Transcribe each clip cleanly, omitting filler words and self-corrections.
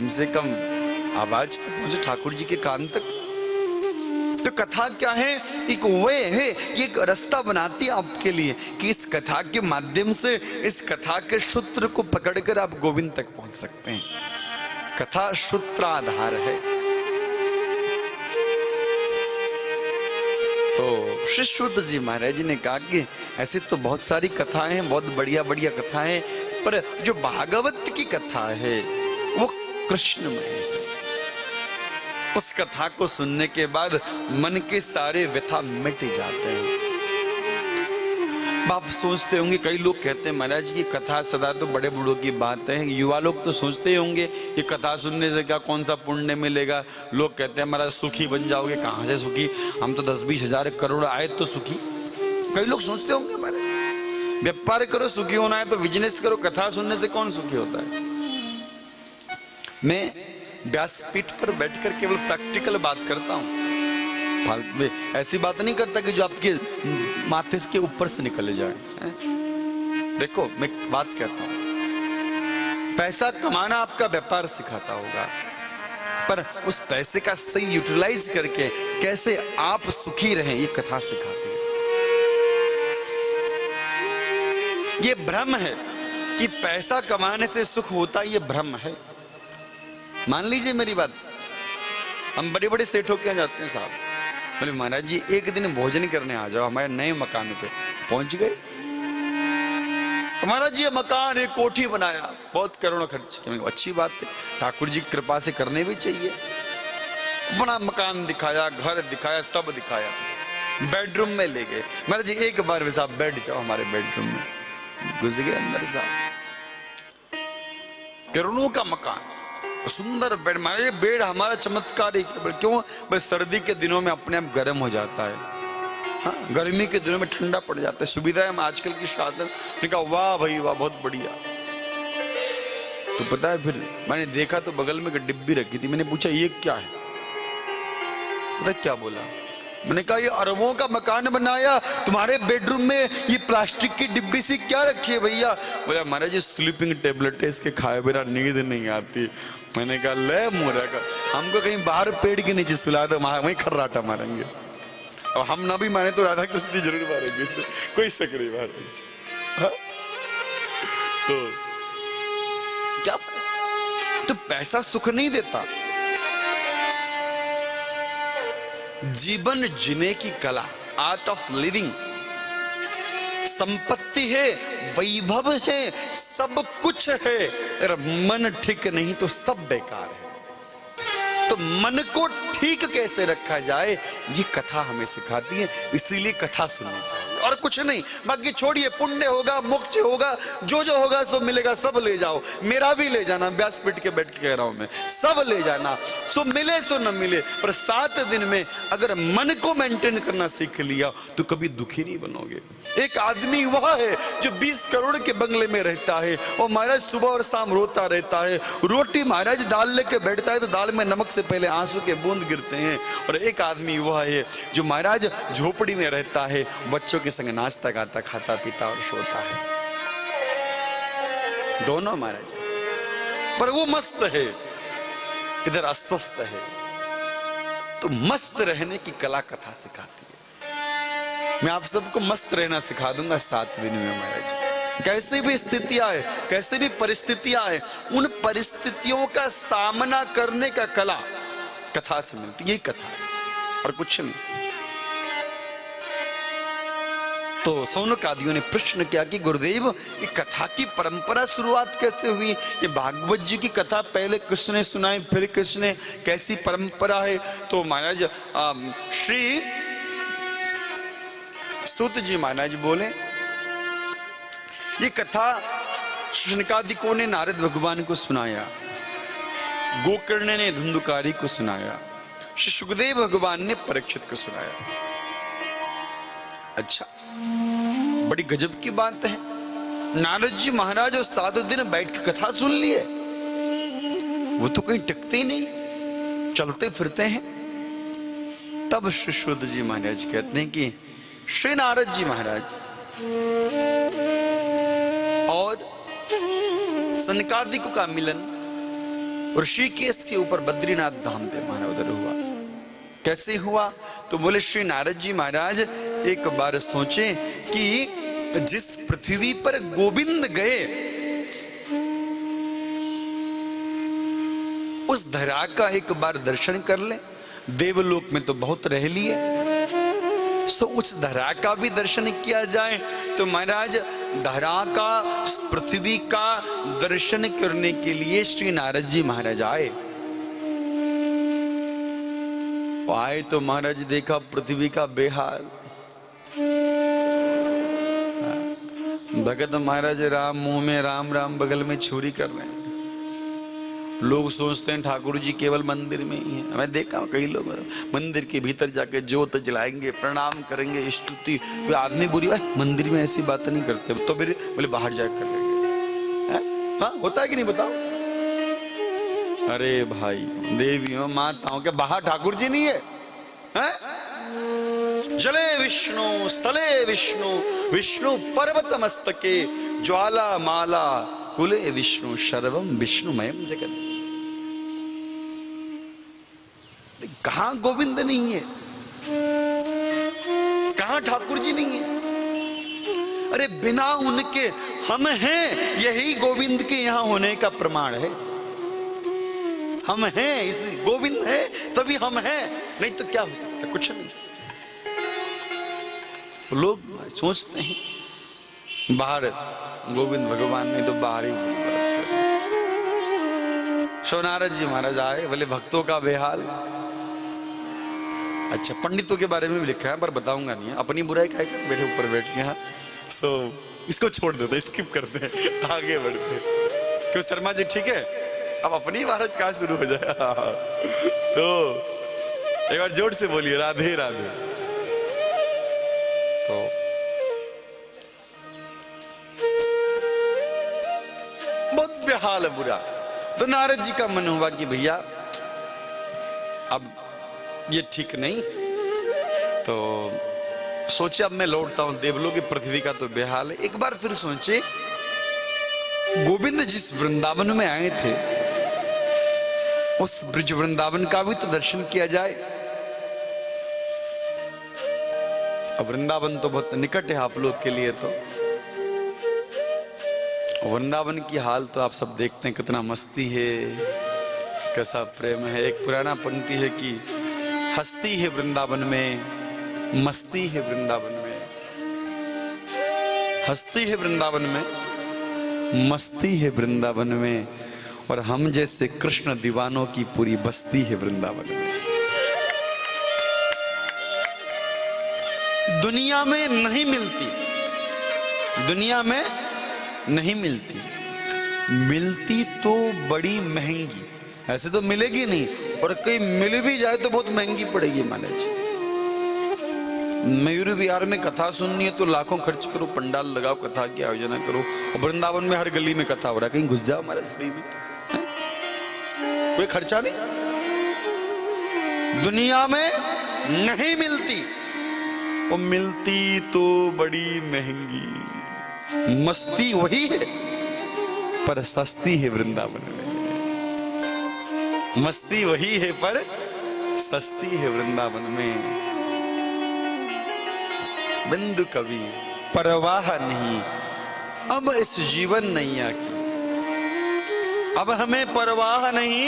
कम से कम आवाज तो पहुंचे ठाकुर जी के कान तक। तो कथा क्या है? एक वे है, एक रास्ता बनाती है आपके लिए कि इस कथा के माध्यम से, इस कथा के सूत्र को पकड़कर आप गोविंद तक पहुंच सकते हैं। कथा सूत्राधार है। तो श्री शुद्ध जी महाराज जी ने कहा कि ऐसे तो बहुत सारी कथाएं हैं, बहुत बढ़िया बढ़िया कथाएं, पर जो भागवत की कथा है वो कृष्णमय है। उस कथा को सुनने के बाद मन के सारे व्यथा मिट जाते हैं। आप सोचते होंगे, कई लोग कहते हैं महाराज की कथा सदा तो बड़े बूढ़ों की बात है। युवा लोग तो सोचते होंगे ये कथा सुनने से क्या कौन सा पुण्य मिलेगा। लोग कहते हैं महाराज सुखी बन जाओगे। कहाँ से सुखी? हम तो 10-20 हजार करोड़ आए तो सुखी। कई लोग सोचते होंगे महाराज व्यापार करो सुखी होना है तो बिजनेस करो, कथा सुनने से कौन सुखी होता है। मैं व्यासपीठ पर बैठकर केवल प्रैक्टिकल बात करता हूँ, फालतू में ऐसी बात नहीं करता कि जो आपके माथे के ऊपर से निकल जाए। देखो मैं बात कहता हूँ, पैसा कमाना आपका व्यापार सिखाता होगा, पर उस पैसे का सही यूटिलाइज करके कैसे आप सुखी रहें ये कथा सिखाती है। ये भ्रम है कि पैसा कमाने से सुख होता, ये भ्रम है। मान लीजिए मेरी बात, हम बड़े बड़े सेठों के यहाँ जाते हैं साहब, बोले महाराज जी एक दिन भोजन करने आ जाओ हमारे नए मकान पे। पहुंच गए, महाराज जी ये मकान एक कोठी बनाया, बहुत करोड़ों खर्च किए। अच्छी बात है, ठाकुर जी की कृपा से करने भी चाहिए। बड़ा मकान दिखाया, घर दिखाया, सब दिखाया, बेडरूम में ले गए। महाराज जी एक बार वैसा बैठ जाओ हमारे बेडरूम में। घुस गए अंदर साहब, करोड़ों का मकान, सुंदर बेड। महाराज बेड हमारा चमत्कार है। क्यों? बस सर्दी के दिनों में अपने आप गर्म हो जाता है, हाँ गर्मी के दिनों में ठंडा पड़ जाता है। सुविधा है आजकल की साधन। मैंने कहा वाह भाई वाह, बहुत बढ़िया। तो पता है फिर मैंने देखा तो बगल में एक डिब्बी रखी थी। मैंने पूछा ये क्या है? पता क्या बोला? मैंने कहा ये अरबों का मकान बनाया, तुम्हारे बेडरूम में ये प्लास्टिक की डिब्बी सी क्या रखी है भैया? बोला महाराज जी स्लीपिंग टेबलेट है, इसके खाए बिना नींद नहीं आती। मैंने कहा ले मोरा का, हमको कहीं बाहर पेड़ के नीचे सुला दो, वहीं खर्राटा मारेंगे। और हम ना भी माने तो राधा कृष्ण जरूर मारेंगे, इसमें कोई शक नहीं महाराज। तो क्या तो पैसा सुख नहीं देता। जीवन जीने की कला, आर्ट ऑफ लिविंग, संपत्ति है, वैभव है, सब कुछ है, अगर मन ठीक नहीं तो सब बेकार है। तो मन को ठीक कैसे रखा जाए ये कथा हमें सिखाती है, इसीलिए कथा सुननी चाहिए और कुछ नहीं। बाकी छोड़िए, पुण्य होगा, मोक्ष होगा, जो जो होगा सो मिलेगा, सब ले जाओ। मेरा भी ले जाना, व्यासपीठ के बैठ के कह रहा हूं मैं, सब ले जाना। सो मिले सो न मिले, पर 7 दिन में अगर मन को मेंटेन करना सीख लिया तो कभी दुखी नहीं बनोगे। एक आदमी वह है जो 20 करोड़ के बंगले में रहता है और महाराज सुबह और शाम रोता रहता है। रोटी महाराज दाल लेके बैठता है तो दाल में नमक से पहले आंसू के बूंद गिरते हैं। और एक आदमी वह है जो महाराज झोपड़ी में रहता है, बच्चों के संग नाचता गाता, खाता पीता और सोता है। दोनों महाराज, पर वो मस्त है, इधर अस्वस्थ है। तो मस्त रहने की कला कथा सिखाती है। मैं आप सबको मस्त रहना सिखा दूंगा 7 दिन में महाराज। कैसे भी स्थिति आए, कैसे भी परिस्थितियां आए, उन परिस्थितियों का सामना करने का कला कथा से मिलती, यही कथा है और कुछ नहीं। तो सौनक आदियों ने प्रश्न किया कि गुरुदेव ये कथा की परंपरा शुरुआत कैसे हुई? ये भागवत जी की कथा पहले कृष्ण ने सुनाई, फिर कृष्ण ने, कैसी परंपरा है? तो महाराज श्री सूत जी महाराज बोले ये कथा शुनकादिकों ने नारद भगवान को सुनाया, गोकर्ण ने धुंधुकारी को सुनाया, श्री सुखदेव भगवान ने परीक्षित को सुनाया। अच्छा, बड़ी गजब की बात है। नारद जी महाराज और 7 दिन बैठ के कथा सुन लिए, वो तो कहीं टिकते ही नहीं, चलते फिरते हैं। तब श्री शुद्ध जी महाराज कहते हैं कि श्री नारद जी महाराज और सनकादिकों का मिलन ऋषिकेश के ऊपर बद्रीनाथ धाम पे महाराज उधर हुआ। कैसे हुआ? तो बोले श्री नारद जी महाराज एक बार सोचे कि जिस पृथ्वी पर गोविंद गए उस धरा का एक बार दर्शन कर ले। देवलोक में तो बहुत रह लिए, तो उस धरा का भी दर्शन किया जाए। तो महाराज धरा का, पृथ्वी का दर्शन करने के लिए श्री नारद जी महाराज आए। तो महाराज देखा पृथ्वी का बेहाल। भगत महाराज राम मुंह में राम राम बगल में छुरी कर रहे हैं। लोग सोचते हैं ठाकुर जी केवल मंदिर में ही है। मैं देखा कई लोग मंदिर के भीतर जाके ज्योत जलाएंगे, प्रणाम करेंगे, स्तुति। कोई आदमी बुरी बात, मंदिर में ऐसी बात नहीं करते, तो फिर बोले बाहर जाकर कर लेंगे। हाँ, होता है कि नहीं बताओ? अरे भाई, देवियों माताओं के बाहर ठाकुर जी नहीं है, हैं? जले विष्णु स्थले विष्णु, विष्णु पर्वत मस्तके, ज्वाला माला कुले विष्णु, सर्वम विष्णुमयम जगत। कहां गोविंद नहीं है? कहां ठाकुर जी नहीं है? अरे बिना उनके हम हैं, यही गोविंद के यहां होने का प्रमाण है। हम हैं, इस गोविंद है तभी हम हैं, नहीं तो क्या हो सकता? कुछ नहीं। लोग सोचते हैं बाहर गोविंद भगवान नहीं तो बाहर ही। श्री नारद जी महाराज आए, बोले भक्तों का बेहाल। अच्छा, पंडितों के बारे में भी लिखा है पर बताऊंगा नहीं, अपनी बुराई खाए कर बैठे ऊपर बैठ के। हाँ, सो इसको छोड़ देते, स्किप करते हैं, आगे बढ़ते हैं। क्यों शर्मा जी, ठीक है? अब अपनी महाराज कहाँ शुरू हो जाए? तो एक बार जोर से बोलिए राधे राधे। तो बहुत बेहाल है, बुरा। तो नारद जी का मन हुआ कि भैया अब ये ठीक नहीं। तो सोचे अब मैं लौटता हूं देवलोक की, पृथ्वी का तो बेहाल है। एक बार फिर सोचे गोविंद जिस वृंदावन में आए थे उस ब्रज वृंदावन का भी तो दर्शन किया जाए। अब वृंदावन तो बहुत निकट है आप लोग के लिए, तो वृंदावन की हाल तो आप सब देखते हैं, कितना मस्ती है, कैसा प्रेम है। एक पुराना पंक्ति है कि हस्ती है वृंदावन में, मस्ती है वृंदावन में, हस्ती है वृंदावन में, मस्ती है वृंदावन में, और हम जैसे कृष्ण दीवानों की पूरी बस्ती है वृंदावन में। दुनिया में नहीं मिलती, दुनिया में नहीं मिलती, मिलती तो बड़ी महंगी, ऐसे तो मिलेगी नहीं, और कहीं मिल भी जाए तो बहुत महंगी पड़ेगी। महाराज मयूर विहार में कथा सुननी है तो लाखों खर्च करो, पंडाल लगाओ, कथा की आयोजना करो। और वृंदावन में हर गली में कथा हो रहा है, कहीं घुस जाओ महाराज फ्री में, कोई खर्चा नहीं। दुनिया में नहीं मिलती, वो मिलती तो बड़ी महंगी। मस्ती वही है पर सस्ती है वृंदावन में, मस्ती वही है पर सस्ती है वृंदावन में। बिंदु कवि परवाह नहीं अब इस जीवन नैया की, अब हमें परवाह नहीं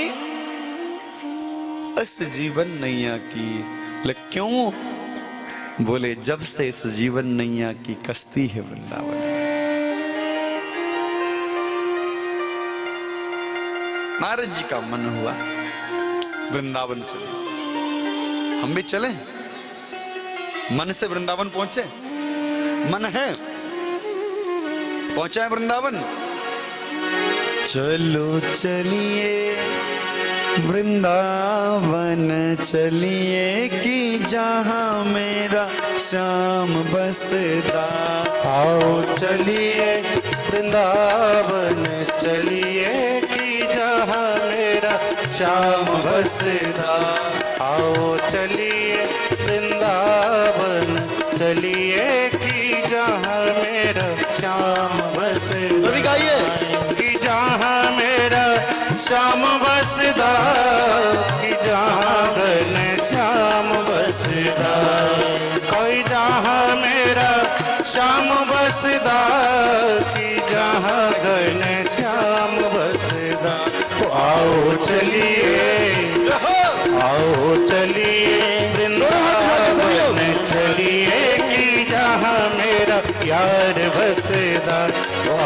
इस जीवन नैया की। क्यों? बोले जब से इस जीवन नैया की कश्ती है वृंदावन। नारद जी का मन हुआ वृंदावन चले, हम भी चले। मन से वृंदावन पहुंचे, मन है पहुंचा है वृंदावन। चलो चलिए वृंदावन चलिए कि जहाँ मेरा श्याम बसता। आओ चलिए वृंदावन चलिए कि जहाँ मेरा श्याम बसता। आओ चलिए वृंदावन चलिए कि जहाँ मेरा श्याम बसता। सभी गाइए कि जहाँ मेरा श्याम बसदा कि जहाँ घन श्याम बसदा, कोई जहाँ मेरा श्याम बसदा कि जहाँ घन श्याम बसदा। आओ चलिए, आओ चलिए वृंदावन चलिए कि जहाँ मेरा प्यार बसदा।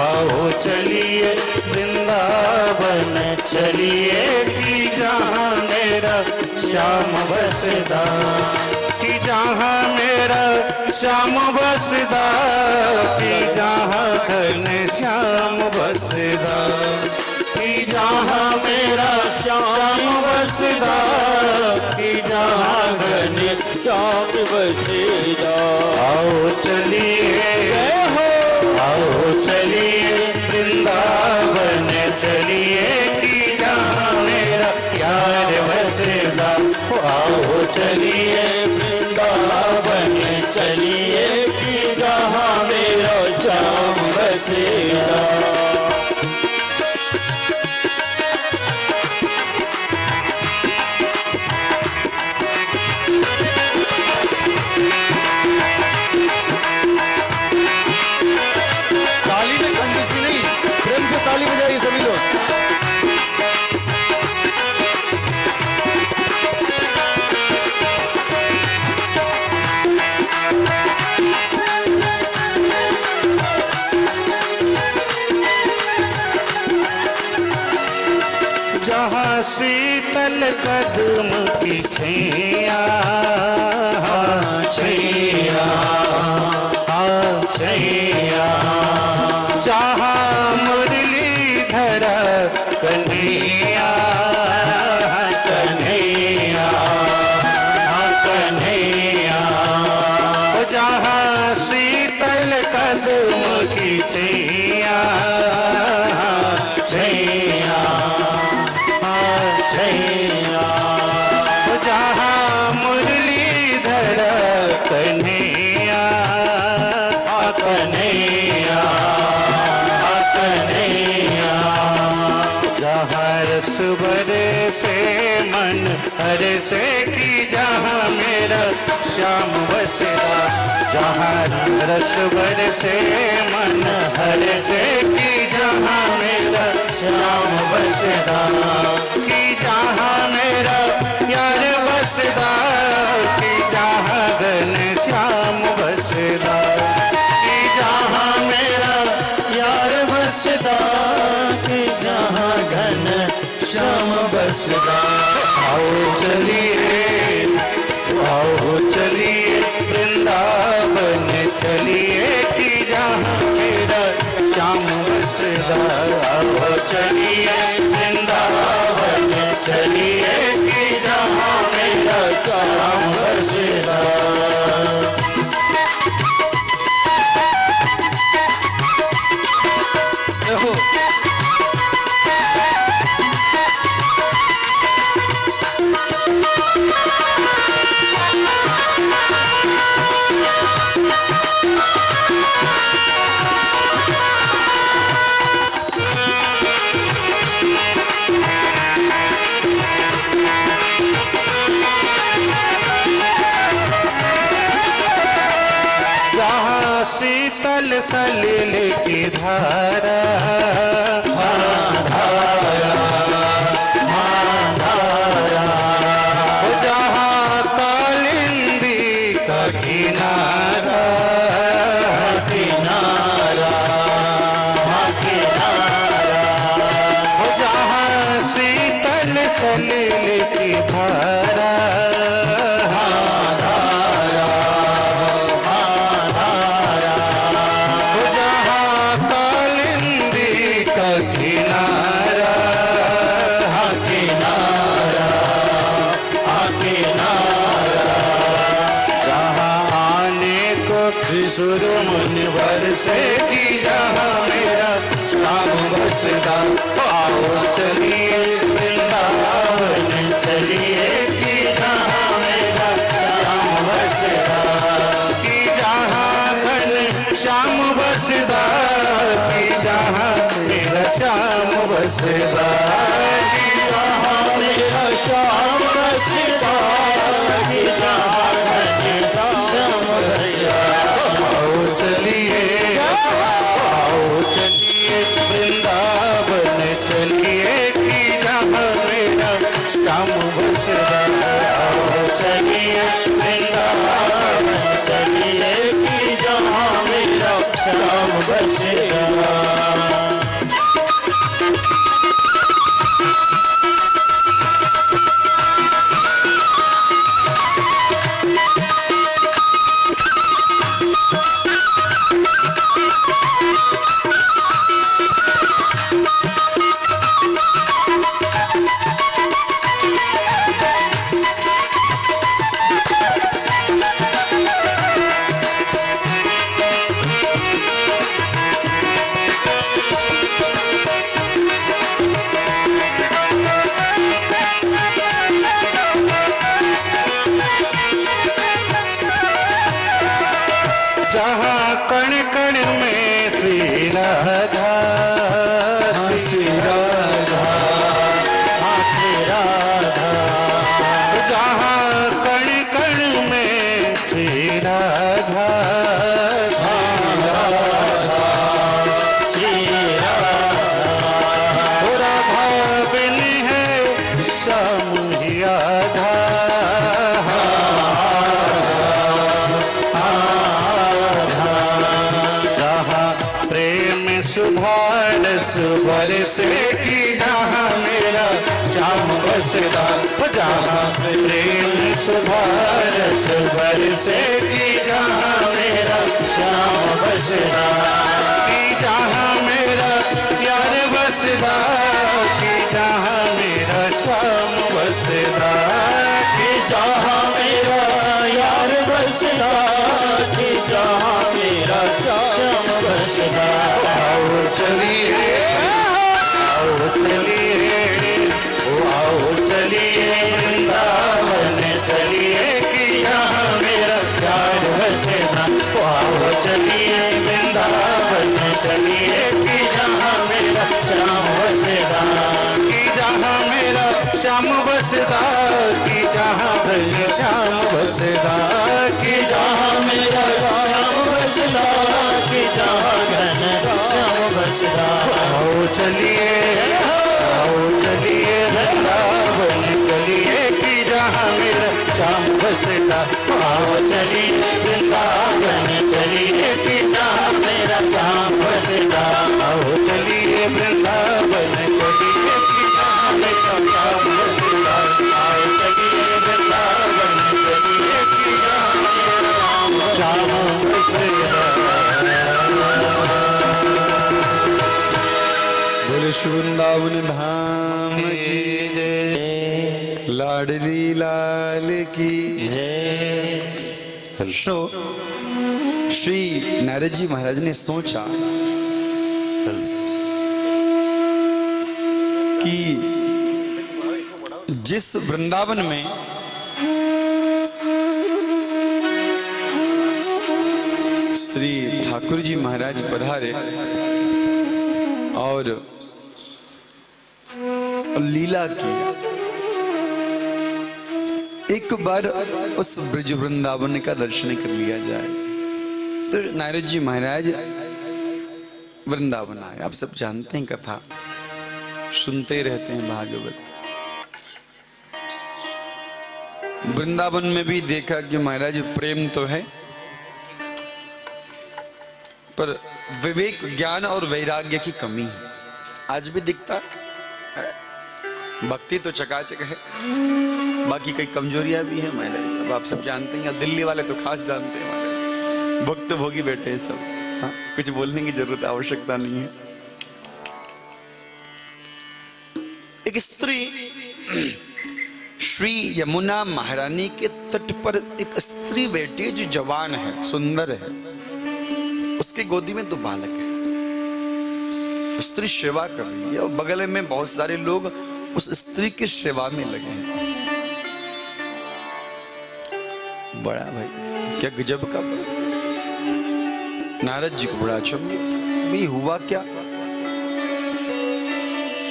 आओ चलिए वृंदावन चलिए कि जहाँ मेरा श्याम बसदा, कि जहाँ मेरा श्याम बसदा, कि जहाँ घन श्याम बसदा, कि जहाँ मेरा श्याम बसदा, कि जहाँ घन श्याम बसदा। आओ चलिए, आओ चलिए वृंदावन चलिए कि जहाँ मेरा प्यार बसदा। आओ चलिए वृंदावन चलिए कि जहाँ मेरा श्याम बसदा। ताली बजाइए सभी लोग। जहाँ शीतल कदम की छैया, छैया, छैया, जहाँ मुरलीधर कन्हैया, कन्हैया, कन्हैया, जहाँ शीतल कदम की छैया, छैया, छैया, जहाँ मुरलीधर कन्हैया, कन्हैया, कन्हैया, जहाँ रस बरसे मन हरसे कि जहाँ मेरा श्याम बसदा। जहाँ रस बरसे मन हरसे कि जहाँ मेरा श्याम बसदा, कि जहाँ मेरा प्यार बसदा, कि जहाँ घन श्याम बसदा, कि जहाँ मेरा प्यार बसदा, कि जहाँ घन श्याम बसदा। आओ चलिए, आओ चलिए वृंदावन चलिए कि जहाँ मेरा श्याम बसदा। आओ चलिए वृंदावन चलिए कि जहाँ मेरा श्याम बसदा। देखो शीतल सलिल की धारा, धारा, धारा, जहाँ कालिंदी का किनारा, किनारा, किनारा, जहाँ शीतल सलिल की धारा, सुर मुनिवर से की जहाँ मेरा श्याम बसदा। आओ चलिए वृंदावन चलिए कि जहाँ मेरा श्याम बसदा, कि जहाँ घन श्याम बसदा, कि जहाँ मेरा श्याम बसदा। बसदा कि जहाँ मेरा श्याम बसदा कि जहाँ घनश्याम बसदा। आओ चलिए वृंदावन चलिए कि जहाँ मेरा श्याम बसदा। आओ चलिए वृंदावन चलिए कि जहाँ मेरा श्याम बसदा। जहाँ कण कण में श्री राधा, श्री राधा, श्री राधा। जहाँ कण कण में श्री राधा, श्री राधा। राधा बिन है श्याम ही आधा। सुभारस बरसे कि जहाँ मेरा श्याम बसदा। जहाँ प्रेम सुभारस बरसे कि जहाँ मेरा श्याम बसदा। कि जहाँ मेरा प्यार बसदा कि जहाँ मेरा श्याम बसदा। कि जहाँ मेरा यार बसदा कि जहाँ मेरा श्याम बसदा। आओ चलिए वृंदावन चलिए कि यहाँ मेरा प्यार बसदा। आओ चलिए वृंदावन चलिए कि जहाँ मेरा श्याम बसदा। कि जहाँ मेरा श्याम बसदा कि जहाँ श्याम बसदा। कि जहाँ मेरा श्याम बसदा कि जहाँ घनश्याम बसदा। आओ चलिए वृंदावन चलिए कि जहाँ मेरा श्याम बसदा। आओ चलिए वृंदावन चलिए कि जहाँ मेरा श्याम बसदा। आओ चलिए वृंदावन चलिए कि जहाँ मेरा श्याम बसदा। आओ चलिए वृंदावन चलिए कि जहाँ मेरा श्याम बसदा। बोले श्री वृंदावन धाम की जय, लाडली लाल की जय। श्री नारद जी महाराज ने सोचा कि जिस वृंदावन में श्री ठाकुर जी महाराज पधारे और लीला की, एक बार उस ब्रज वृंदावन का दर्शन कर लिया जाए। तो नारद जी महाराज वृंदावन आए। आप सब जानते हैं कथा, सुनते रहते हैं भागवत। वृंदावन में भी देखा कि महाराज प्रेम तो है, पर विवेक ज्ञान और वैराग्य की कमी है। आज भी दिखता है। भक्ति तो चकाचक है, बाकी कई कमजोरियां भी हैं महाराज। अब आप सब जानते हैं, दिल्ली वाले तो खास जानते हैं महाराज, भक्त भोगी बैठे हैं सब। हाँ, कुछ बोलने की जरूरत आवश्यकता नहीं है। एक स्त्री श्री यमुना महारानी के तट पर एक स्त्री बैठी है जो जवान है, सुंदर है। उसके गोदी में 2 बालक है। स्त्री सेवा कर रही है और बगल में बहुत सारे लोग उस स्त्री की सेवा में लगे हैं। बड़ा भाई क्या गजब का। नारद जी को बड़ा अचंभा, भाई हुआ क्या?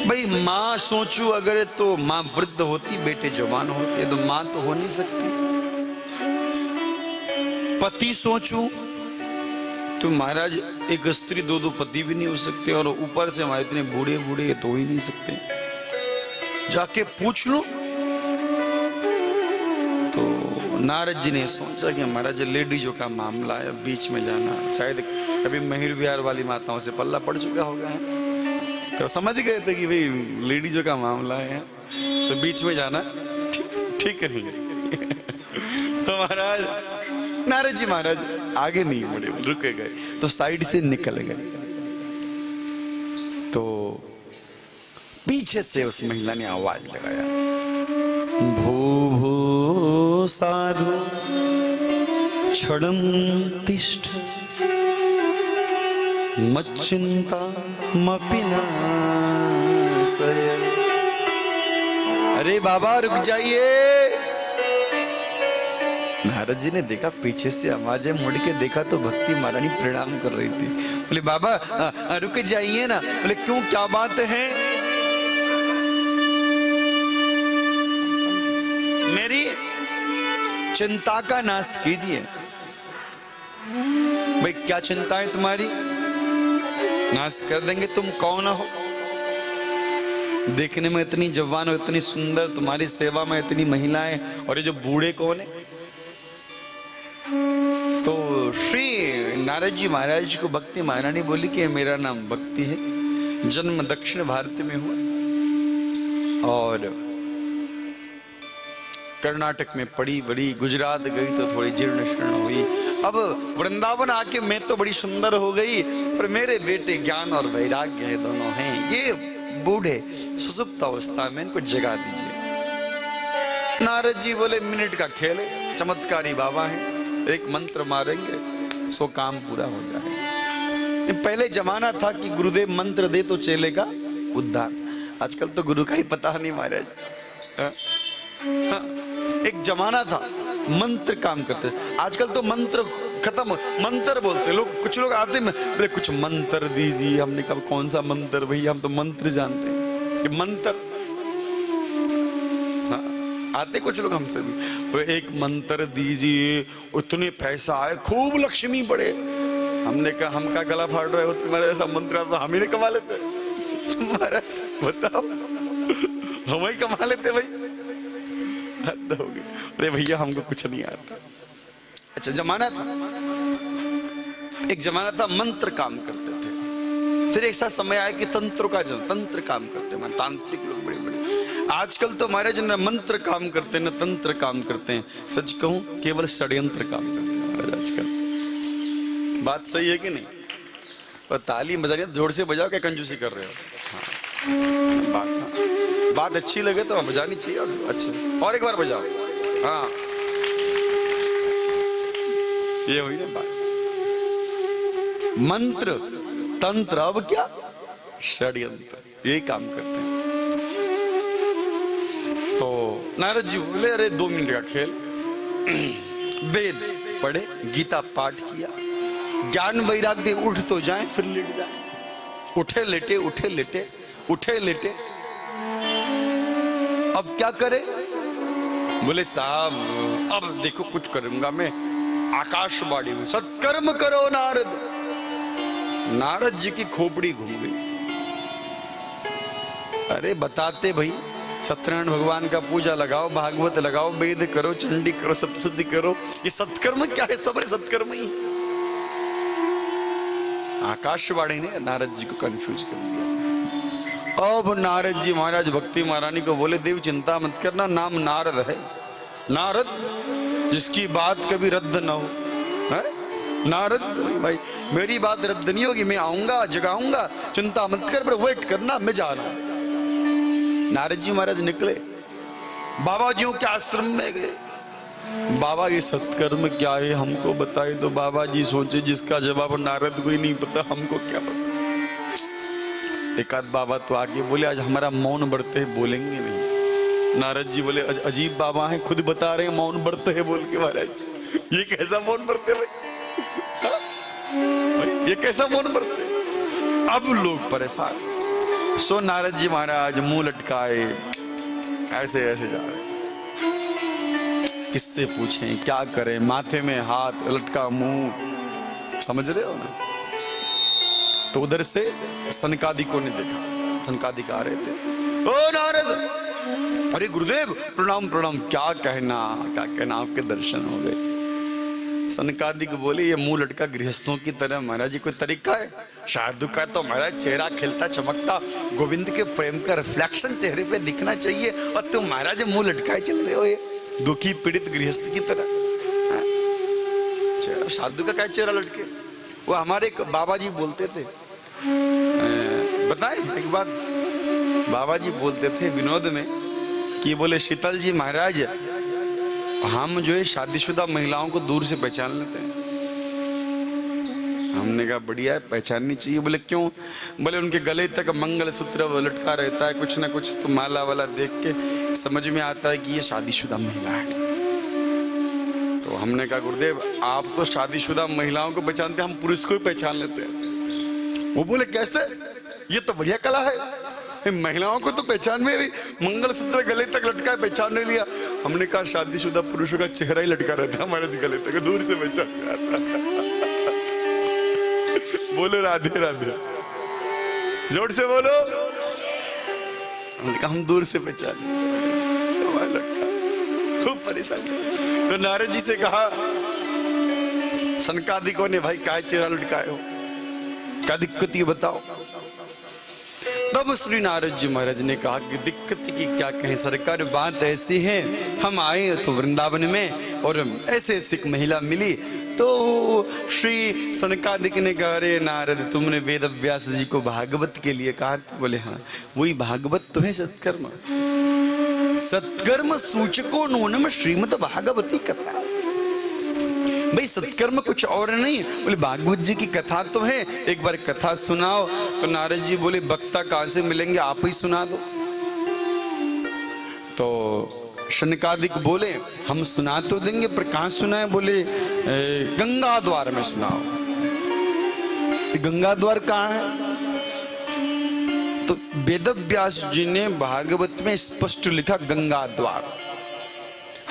भाई माँ सोचू अगर तो माँ वृद्ध होती, बेटे जवान होते, तो माँ तो हो नहीं सकती। पति सोचू तो महाराज एक स्त्री दो पति भी नहीं हो सकते, और ऊपर से हमारे इतने बूढ़े बूढ़े तो ही नहीं सकते। जाके पूछ लो। तो नारद जी ने सोचा कि महाराज लेडीजों का मामला है, बीच में जाना शायद अभी महिर विहार वाली माताओं से पल्ला पड़ चुका होगा है, तो समझ गए थे कि भाई लेडीजों का मामला है, तो बीच में जाना ठीक नहीं है। सो महाराज नारद जी महाराज आगे नहीं बढ़े, रुके गए, तो साइड से निकल गए। तो पीछे से उस महिला ने आवाज लगाया, भू भू साधु क्षणम तिष्ठ मच्चिंता मपिनाशय। अरे बाबा रुक जाइए। नारद जी ने देखा पीछे से आवाजें, मुड़ के देखा तो भक्ति महारानी प्रणाम कर रही थी। बोले बाबा रुक जाइए ना। बोले क्यों, क्या बात है? मेरी चिंता का नाश कीजिए। भाई क्या चिंता है तुम्हारी? नाश कर देंगे। तुम कौन हो? देखने में इतनी जवान और इतनी सुंदर, तुम्हारी सेवा में इतनी महिलाएं, और ये जो बूढ़े कौन है? तो श्री नारद जी महाराज को भक्ति महारानी बोली कि मेरा नाम भक्ति है, जन्म दक्षिण भारत में हुआ और कर्नाटक में पड़ी बड़ी, गुजरात गई तो थोड़ी जीर्ण शीर्ण हुई, अब वृंदावन आके मैं तो बड़ी सुंदर हो गई, पर मेरे बेटे ज्ञान और वैराग्य है, दोनों हैं। ये बूढ़े सुसुप्त अवस्था में, इनको जगा दीजिए। नारद जी बोले मिनट का खेल है, चमत्कारी बाबा है, एक मंत्र मारेंगे सो काम पूरा हो जाएगा। पहले जमाना था कि गुरुदेव मंत्र दे तो चेले का उद्धार, आजकल तो गुरु का ही पता नहीं महाराज। एक जमाना था मंत्र काम करते, आजकल तो मंत्र खत्म, मंत्र बोलते लोग। कुछ लोग आते में बोले कुछ मंत्र दीजिए, हमने कहा कौन सा मंत्र भैया, हम तो मंत्र जानते हैं कि मंत्र। हाँ, आते कुछ लोग हमसे भी बोले एक मंत्र दीजिए, उतने पैसा आए, खूब लक्ष्मी बढ़े। हमने कहा हम का गला फाड़ रहे हो, तुम्हारे ऐसा मंत्र तो हम ही नहीं कमा लेते। महाराज बताओ, हम ही कमा लेते भाई, हद हो गई। अरे भैया हमको कुछ नहीं आता। अच्छा जमाना था, एक जमाना था मंत्र काम करते थे, फिर ऐसा समय आया कि तंत्रों का जन्म, तंत्र काम करते हैं, तांत्रिक लोग बड़े बड़े। आजकल तो हमारे जो न मंत्र काम करते हैं न तंत्र काम करते हैं, सच कहूं केवल षड्यंत्र काम करते हैं महाराज आजकल। बात सही है कि नहीं? और ताली बजानी जोर से बजाओ, क्या कंजूसी कर रहे हो? हाँ, बात अच्छी लगे तो बजानी चाहिए। अच्छा और एक बार बजाओ। हाँ ये हुई ना बात। मंत्र तंत्र, अब क्या षड्यंत्र, यही काम करते हैं। तो नारद जी बोले अरे 2 मिनट का खेल। वेद पढ़े, गीता पाठ किया, ज्ञान वैराग्य उठ तो जाए फिर लेट जाए, उठे लेटे उठे लेटे उठे लेटे। अब क्या करे? बोले साहब अब देखो कुछ करूंगा मैं, आकाशवाणी में सत्कर्म करो नारद। नारद जी की खोपड़ी घूम गई। अरे बताते भाई, सत्यनारायण भगवान का पूजा लगाओ, भागवत लगाओ, वेद करो, चंडी करो, सप्तसिद्धि करो, ये सत्कर्म क्या है? सब सत्कर्म ही। आकाशवाणी ने नारद जी को कंफ्यूज कर दिया। अब नारद जी महाराज भक्ति महारानी को बोले देव चिंता मत करना, नाम नारद है, नारद जिसकी बात कभी रद्द ना हो है? नारद भाई मेरी बात रद्द नहीं होगी, मैं आऊंगा जगाऊंगा, चिंता मत कर, पर वेट करना, मैं जा रहा हूं। नारद जी महाराज निकले, बाबा जियों के आश्रम में गए। बाबा ये सत्कर्म क्या है हमको बताए। तो बाबा जी सोचे जिसका जवाब नारद को ही नहीं पता, हमको क्या पता। एक आध बाबा तो आगे बोले आज हमारा मौन बढ़ते है, बोलेंगे नहीं। नारद जी बोले अजीब बाबा हैं, खुद बता रहे हैं मौन बढ़ते है बोल के। महाराज ये कैसा मौन बढ़ते भाई? ये कैसा मौन बढ़ते? अब लोग परेशान, सो नारद जी महाराज मुंह लटकाए ऐसे ऐसे जा रहे, किससे पूछें क्या करें, माथे में हाथ लटका मुंह, समझ रहे हो ना। तो उधर से सनकादिकों ने देखा, सनकादिक आ रहे थे, ओ नारद, अरे गुरुदेव प्रणाम प्रणाम, क्या कहना आपके दर्शन हो गए। सनकादिक बोले ये मुंह लटका गृहस्थों की तरह महाराज जी कोई तरीका है, शार्दुल का तो महाराज चेहरा खिलता चमकता गोविंद के प्रेम का रिफ्लेक्शन चेहरे पे दिखना चाहिए, और तुम महाराज मुंह लटकाए चल रहे हो ये दुखी पीड़ित गृहस्थ की तरह। शार्दुल का क्या चेहरा लटके। वो हमारे एक बाबा जी बोलते थे, बताए एक बात, बाबा जी बोलते थे विनोद में कि बोले शीतल जी महाराज हम जो है शादीशुदा महिलाओं को दूर से पहचान लेते हैं। हमने कहा बढ़िया है, पहचाननी चाहिए। बोले क्यों? बोले उनके गले तक मंगलसूत्र लटका रहता है, कुछ ना कुछ तो माला वाला देख के समझ में आता है कि ये शादीशुदा महिला है। तो हमने कहा गुरुदेव आप तो शादीशुदा महिलाओं को पहचानते, हम पुरुष को ही पहचान लेते हैं। वो बोले कैसे? ये तो बढ़िया कला है, महिलाओं को तो पहचान में भी मंगलसूत्र गले तक लटका पहचान नहीं लिया। हमने कहा शादीशुदा पुरुषों का चेहरा ही लटका रहता है हमारे गले तक, दूर से पहचान में आता। बोलो राधे राधे, जोर से बोलो। हमने कहा हम दूर से पहचान, खूब परेशान। तो नारद जी से कहा सनकादिकों ने, भाई क्या चेहरा लटकाए हो, क्या दिक्कत ये बताओ। तब श्री नारद जी महाराज ने कहा कि दिक्कत की क्या कहें सरकार, बात ऐसी है हम आए तो वृंदावन में और ऐसे ऐसी एक महिला मिली, तो श्री सनकादिक ने कहा अरे नारद तुमने वेद व्यास जी को भागवत के लिए कहा। बोले हाँ वही भागवत तो है सत्कर्म, सत्कर्म सूचको नूनम श्रीमद् भागवती कथा। भाई सत्कर्म कुछ और नहीं, बोले भागवत जी की कथा तो है, एक बार कथा सुनाओ। तो नारद जी बोले वक्ता कहां से मिलेंगे, आप ही सुना दो। तो शनकादिक बोले हम सुना तो देंगे पर कहां सुनाए। बोले गंगा द्वार में सुनाओ। गंगा द्वार कहां है? तो वेद व्यास जी ने भागवत में स्पष्ट लिखा गंगा द्वार।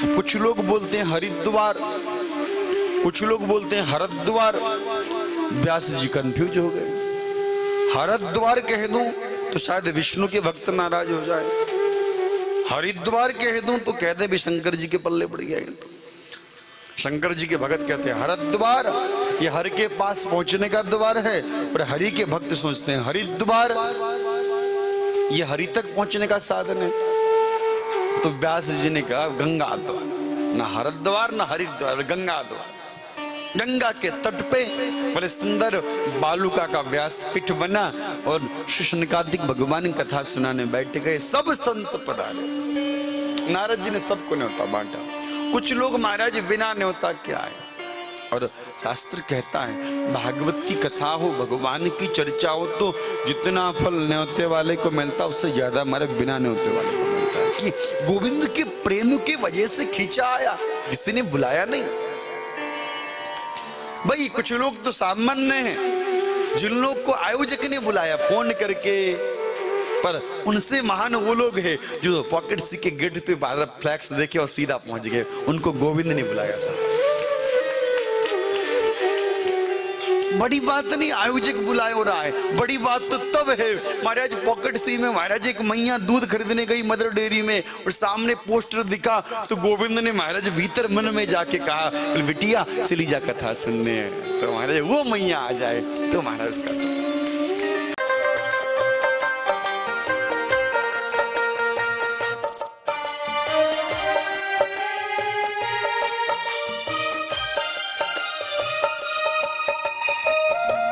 कुछ लोग बोलते हैं हरिद्वार, कुछ लोग बोलते हैं हरद्वार। व्यास जी कंफ्यूज हो गए, हरद्वार कह दूं तो शायद विष्णु के भक्त नाराज हो जाए, हरिद्वार कह दूं तो कहते भी शंकर जी के पल्ले पड़ गए। तो शंकर जी के भक्त कहते हैं हरद्वार ये हर के पास पहुंचने का द्वार है, और हरि के भक्त सोचते हैं हरिद्वार ये हरि तक पहुंचने का साधन है। तो व्यास जी ने कहा गंगा द्वार, ना हरद्वार ना हरिद्वार, गंगा द्वार। गंगा के तट पे बड़े सुंदर बालुका का व्यासपीठ बना और श्री शनकादिक भगवान कथा सुनाने बैठ गए। सब संत पधारे, नारद जी ने सबको न्योता बांटा। कुछ लोग महाराज बिना न्योता के आए, और शास्त्र कहता है भागवत की कथा हो, भगवान की चर्चा हो तो जितना फल न्योते वाले को मिलता उससे ज्यादा हमारे बिना न्योते वाले को मिलता है। कि गोविंद के प्रेम की वजह से खींचा आया, किसी ने बुलाया नहीं। भाई कुछ लोग तो सामान्य हैं, जिन लोग को आयोजक ने बुलाया फोन करके, पर उनसे महान वो लोग हैं जो पॉकेट सी के गेट पे भारत फ्लैक्स देखे और सीधा पहुंच गए, उनको गोविंद ने बुलाया। साहब बड़ी बात नहीं आयोजक बुलाए हो रहा है, बड़ी बात तो तब है महाराज पॉकेट सी में महाराज एक मैया दूध खरीदने गई मदर डेयरी में, और सामने पोस्टर दिखा तो गोविंद ने महाराज भीतर मन में जाके कहा बिटिया चली जा कथा सुनने। तो महाराज वो मैया आ जाए तो महाराज उसका